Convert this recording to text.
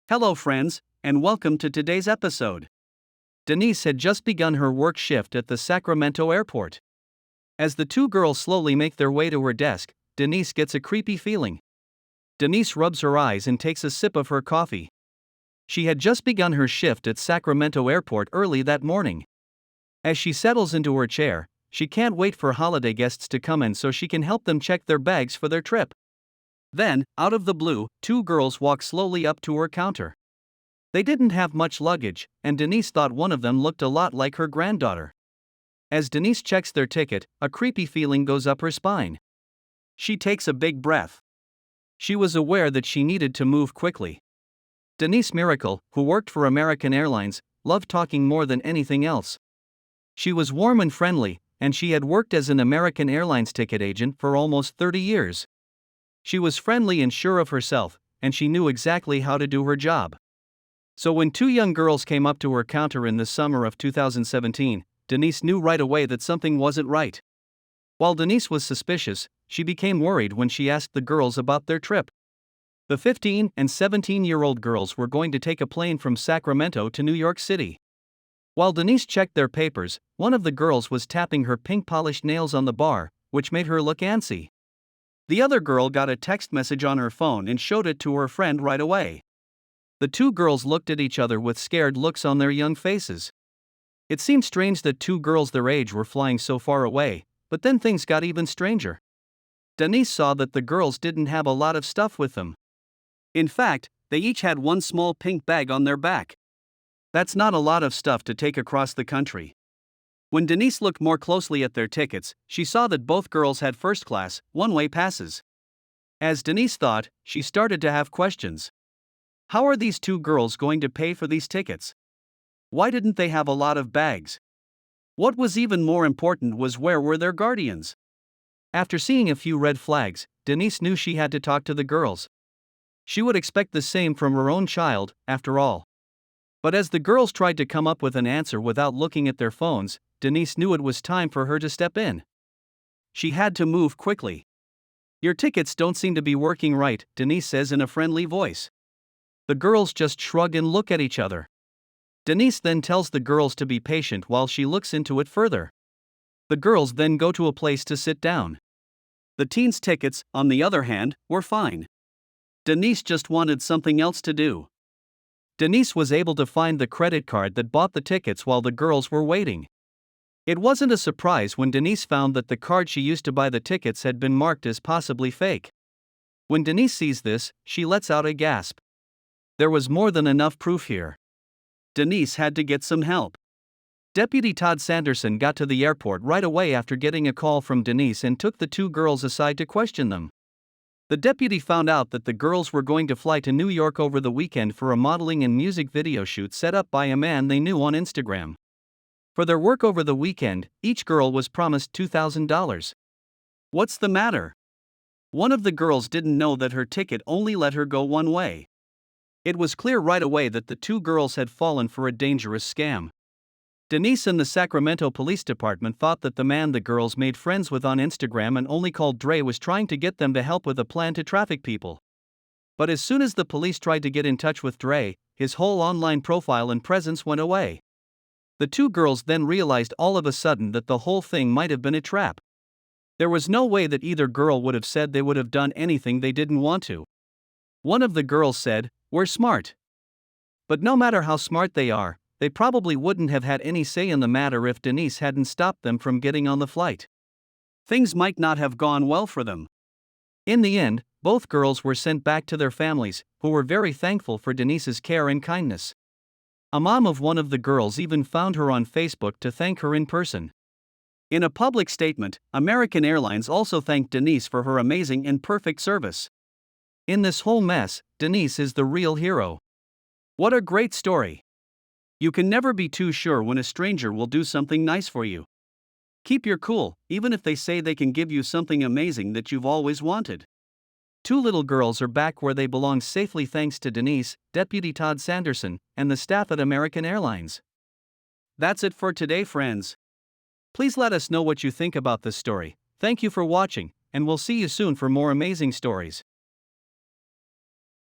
Hello, friends, and welcome to today's episode. Denise had just begun her work shift at the Sacramento airport. As the two girls slowly make their way to her desk, Denise gets a creepy feeling. Denise rubs her eyes and takes a sip of her coffee. She had just begun her shift at Sacramento airport early that morning. As she settles into her chair, she can't wait for holiday guests to come in so she can help them check their bags for their trip. Then, out of the blue, two girls walk slowly up to her counter. They didn't have much luggage, and Denise thought one of them looked a lot like her granddaughter. As Denise checks their ticket, a creepy feeling goes up her spine. She takes a big breath. She was aware that she needed to move quickly. Denise Miracle, who worked for American Airlines, loved talking more than anything else. She was warm and friendly, and she had worked as an American Airlines ticket agent for almost 30 years. She was friendly and sure of herself, and she knew exactly how to do her job. So when two young girls came up to her counter in the summer of 2017, Denise knew right away that something wasn't right. While Denise was suspicious, she became worried when she asked the girls about their trip. The 15 and 17-year-old girls were going to take a plane from Sacramento to New York City. While Denise checked their papers, one of the girls was tapping her pink-polished nails on the bar, which made her look antsy. The other girl got a text message on her phone and showed it to her friend right away. The two girls looked at each other with scared looks on their young faces. It seemed strange that two girls their age were flying so far away, but then things got even stranger. Denise saw that the girls didn't have a lot of stuff with them. In fact, they each had one small pink bag on their back. That's not a lot of stuff to take across the country. When Denise looked more closely at their tickets, she saw that both girls had first-class, one-way passes. As Denise thought, she started to have questions. How are these two girls going to pay for these tickets? Why didn't they have a lot of bags? What was even more important was where were their guardians? After seeing a few red flags, Denise knew she had to talk to the girls. She would expect the same from her own child, after all. But as the girls tried to come up with an answer without looking at their phones, Denise knew it was time for her to step in. She had to move quickly. "Your tickets don't seem to be working right," Denise says in a friendly voice. The girls just shrug and look at each other. Denise then tells the girls to be patient while she looks into it further. The girls then go to a place to sit down. The teens' tickets, on the other hand, were fine. Denise just wanted something else to do. Denise was able to find the credit card that bought the tickets while the girls were waiting. It wasn't a surprise when Denise found that the card she used to buy the tickets had been marked as possibly fake. When Denise sees this, she lets out a gasp. There was more than enough proof here. Denise had to get some help. Deputy Todd Sanderson got to the airport right away after getting a call from Denise and took the two girls aside to question them. The deputy found out that the girls were going to fly to New York over the weekend for a modeling and music video shoot set up by a man they knew on Instagram. For their work over the weekend, each girl was promised $2,000. What's the matter? One of the girls didn't know that her ticket only let her go one way. It was clear right away that the two girls had fallen for a dangerous scam. Denise and the Sacramento Police Department thought that the man the girls made friends with on Instagram and only called Dre was trying to get them to help with a plan to traffic people. But as soon as the police tried to get in touch with Dre, his whole online profile and presence went away. The two girls then realized all of a sudden that the whole thing might have been a trap. There was no way that either girl would have said they would have done anything they didn't want to. One of the girls said, "We're smart." But no matter how smart they are, they probably wouldn't have had any say in the matter if Denise hadn't stopped them from getting on the flight. Things might not have gone well for them. In the end, both girls were sent back to their families, who were very thankful for Denise's care and kindness. A mom of one of the girls even found her on Facebook to thank her in person. In a public statement, American Airlines also thanked Denise for her amazing and perfect service. In this whole mess, Denise is the real hero. What a great story! You can never be too sure when a stranger will do something nice for you. Keep your cool, even if they say they can give you something amazing that you've always wanted. Two little girls are back where they belong safely thanks to Denise, Deputy Todd Sanderson, and the staff at American Airlines. That's it for today, friends. Please let us know what you think about this story. Thank you for watching, and we'll see you soon for more amazing stories.